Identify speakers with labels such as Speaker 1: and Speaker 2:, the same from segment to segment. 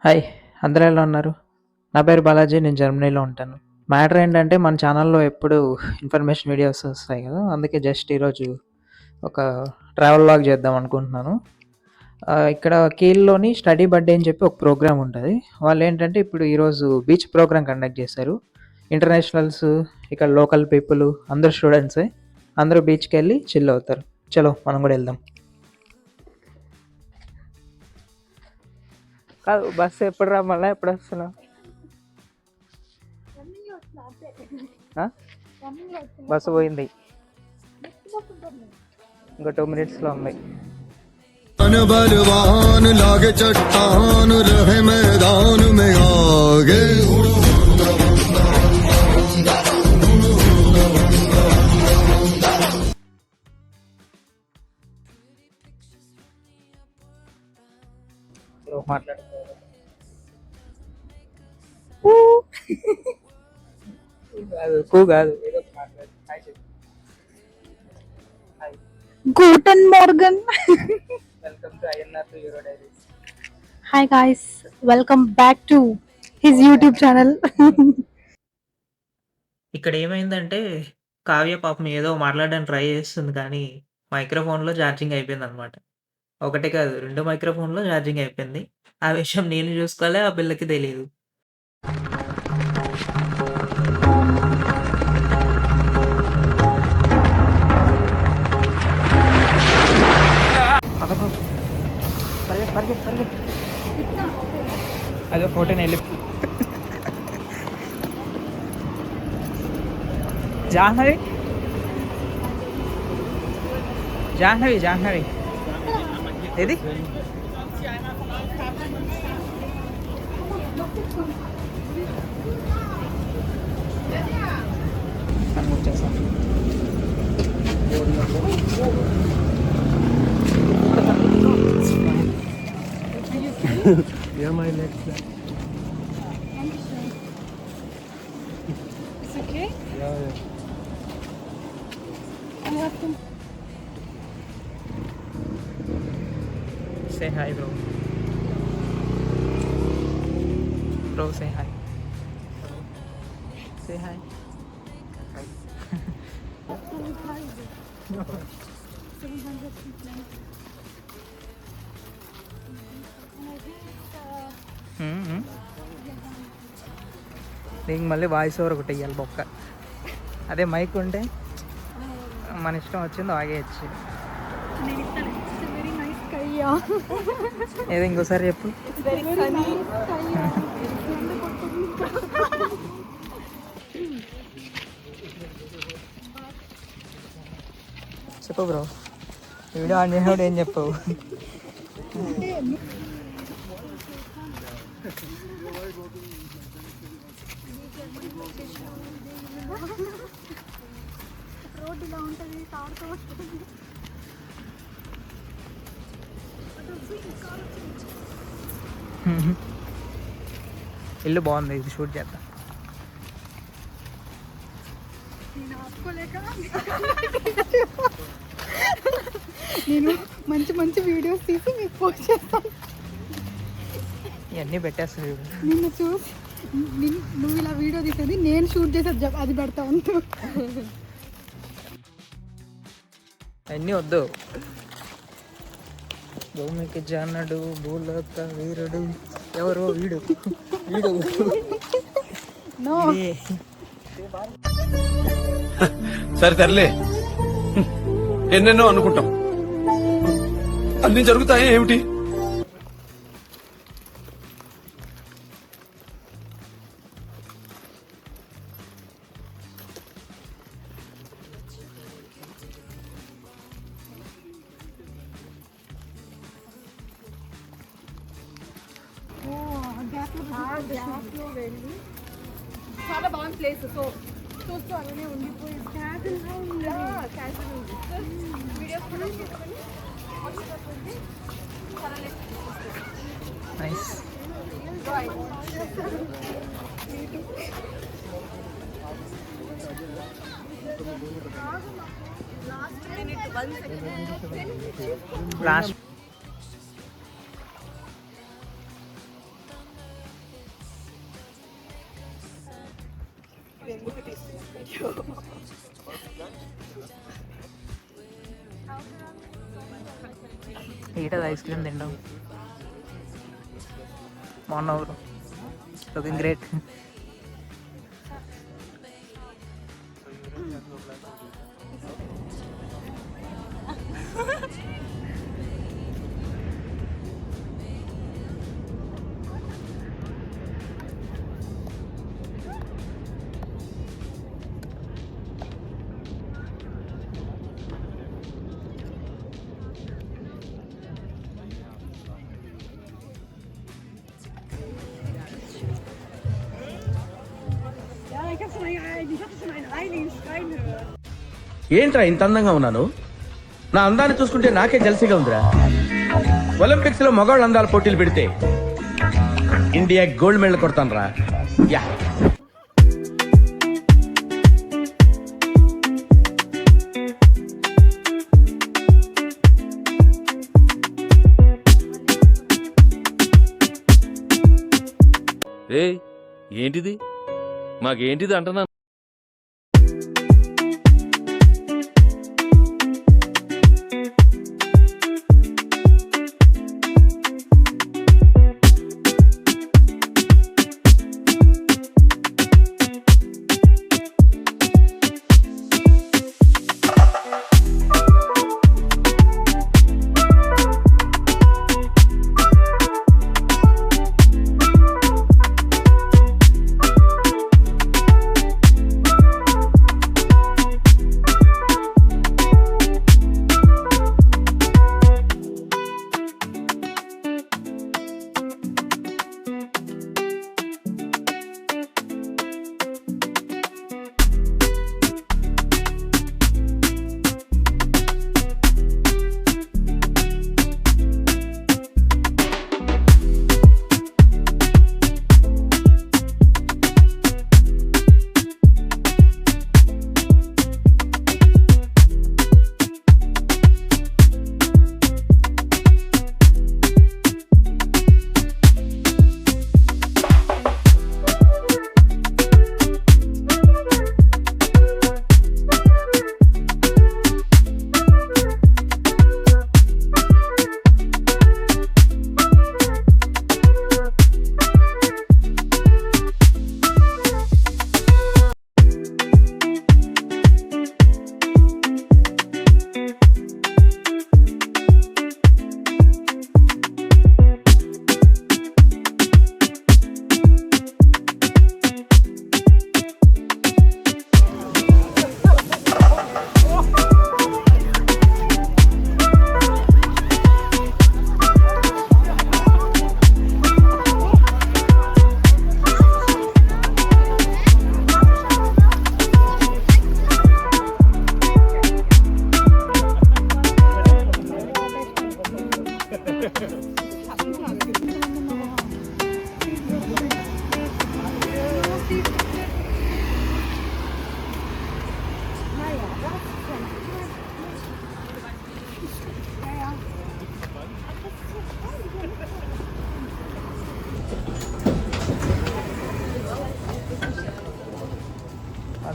Speaker 1: Hi! అందరూ ఎలా ఉన్నారు? నా పేరు బాలాజీ. నేను జర్మనీలో ఉంటాను. మ్యాటర్ ఏంటంటే మన ఛానల్‌లో ఎప్పుడు ఇన్ఫర్మేషన్ వీడియోస్ వస్తాయి కదా! అందుకే జస్ట్ ఈరోజు ఒక ట్రావెల్ వ్లాగ్ చేద్దాం అనుకుంటున్నాను. ఇక్కడ కీల్‌లోని స్టడీ బడ్డీ అని చెప్పి ఒక ప్రోగ్రామ్ ఉంటది. వాళ్ళేంటంటే ఇప్పుడు ఈరోజు బీచ్ ప్రోగ్రామ్ కండక్ట్ చేశారు. ఇంటర్నేషనల్స్, ఇక్కడ లోకల్ పీపుల్ అందరూ స్టూడెంట్సే. అందరూ బీచ్‌కెళ్ళి చిల్ అవుతారు. చలో మనం కూడా వెళ్దాం. కాదు బస్సు ఎప్పుడు రా మళ్ళీ ఎప్పుడు వస్తున్నావు? బస్సు పోయింది, ఇంకో 2 మినిట్స్లో ఉంది.
Speaker 2: बलवान लागे चट्टान रहे मैदान में आगे
Speaker 1: కాదు ఏదో మాట్లాడు.
Speaker 3: Guten Morgen.
Speaker 1: Welcome to INR to euro diaries.
Speaker 3: Hi guys, welcome back to his YouTube channel.
Speaker 1: ఇక్కడ ఏమైందంటే కావ్య పాపం ఏదో మాట్లాడడానికి ట్రై చేస్తుంది కానీ మైక్రోఫోన్లో ఛార్జింగ్ అయిపోయిందనమాట. ఒకటి కాదు 2 మైక్రోఫోన్లో ఛార్జింగ్ అయిపోయింది. ఆ విషయం నేను చూసుకోలే, ఆ పిల్లకి తెలియదు. అదే ఫోటో వెళ్ళి జాహ్నవి జాహ్నవి జాహ్నవి ఏది
Speaker 2: Yeah, my legs.
Speaker 3: It's okay.
Speaker 2: Yeah.
Speaker 3: I have to.
Speaker 1: Say hi, bro. Bro, say hi. Say hi. నీకు మళ్ళీ వాయిస్ ఓవర్ ఒకటి ఇవ్వాలి బొక్క. అదే మైక్ ఉంటే మన ఇష్టం వచ్చిందో ఆగేయచ్చు.
Speaker 3: Very nice kaya.
Speaker 1: ఏదో ఇంకోసారి చెప్పు.
Speaker 3: Very funny kaya.
Speaker 1: చెప్పు బ్రో. వీడియో ఆన్ చేసినప్పుడు ఏం చెప్పవు?
Speaker 3: రోడ్ ఇలా ఉంటుంది, తాడుతూ వస్తుంది.
Speaker 1: ఇల్లు బాగుంది, ఇది షూట్ చేద్దాం.
Speaker 3: నేను ఆపుకోలేక నేను మంచి మంచి వీడియోస్ తీసి మీకు పోస్ట్ చేస్తాను.
Speaker 1: ఇవన్నీ పెట్టేస్తాను వీడు.
Speaker 3: నిన్ను చూసి నువ్వు ఇలా వీడియో తీసేది నేను షూట్ చేసేది అది పెడతా ఉంటూ.
Speaker 1: అన్నీ వద్దు. భూమికి జానడు భూలోక వీరుడు ఎవరో వీడు వీడు
Speaker 3: నో
Speaker 2: సరే తరలే, ఎన్నెన్నో అనుకుంటాం, అన్ని జరుగుతాయి ఏమిటి?
Speaker 3: గ్యాప్లో వెళ్ళి చాలా బాగుంది ప్లేస్. సో చూస్తూ అలానే ఉండిపోయి వీడియోస్ కూడా తీసుకొని
Speaker 1: నైస్. లాస్ట్
Speaker 3: నేను ముందు తీస్తున్నాను వీడియో.
Speaker 1: ఈటది ఐస్ క్రీమ్ తింటాం. మొన్న looking great.
Speaker 3: Ja, ich hatte schon einen eiligen Schreien gehört.
Speaker 4: ఏంట్రా ఇంత అందంగా ఉన్నాను? నా అందాన్ని చూసుకుంటే నాకే జలసిగా ఉందిరా. ఒలింపిక్స్ లో మగవాళ్ళ అందాల పోటీలు పెడితే ఇండియా గోల్డ్ మెడల్ కొడతాను రా. యా
Speaker 5: ఏ ఏంటిది మాకేంటిది అంటున్నా.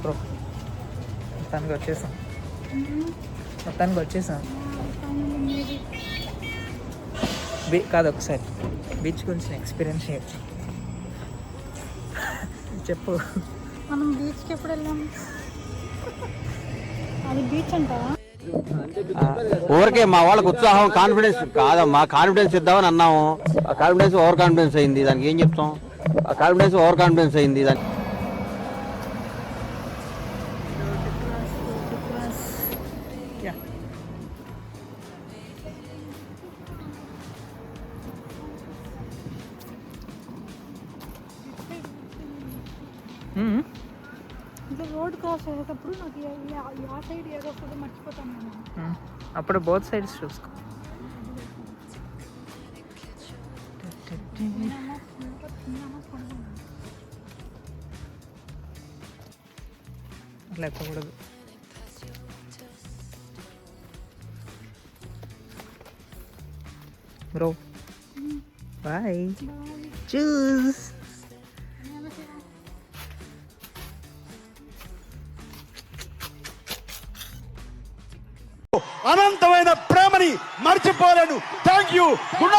Speaker 1: బ్రో మొత్తానికి వచ్చేసాం. కాదు, ఒకసారి బీచ్ గురించి ఎక్స్పీరియన్స్ చేయొచ్చు. చెప్పు.
Speaker 3: మనం బీచ్కి ఎప్పుడు వెళ్ళాం? అది బీచ్ అంటావా?
Speaker 6: ఊరికే మా వాళ్ళకి ఉత్సాహం కాన్ఫిడెన్స్ కాదమ్మా, కాన్ఫిడెన్స్ ఇద్దామని అన్నాము. ఆ కాన్ఫిడెన్స్ ఓవర్ కాన్ఫిడెన్స్ అయింది. దానికి ఏం చెప్తాం? ఆ కాన్ఫిడెన్స్ ఓవర్ కాన్ఫిడెన్స్ అయింది. దానికి
Speaker 3: ఇంకా రోడ్ క్రాస్ అయ్యేటప్పుడు నాకు ఆ సైడ్ ఏదో ఫుడ్ మర్చిపోతాను నేను.
Speaker 1: అప్పుడు బోత్ సైడ్స్ చూసుకో. అట్లా ఎక్కకూడదు. Bro bye. చూస్.
Speaker 7: అనంతమైన ప్రేమని మర్చిపోలేను. Thank you. గుడ్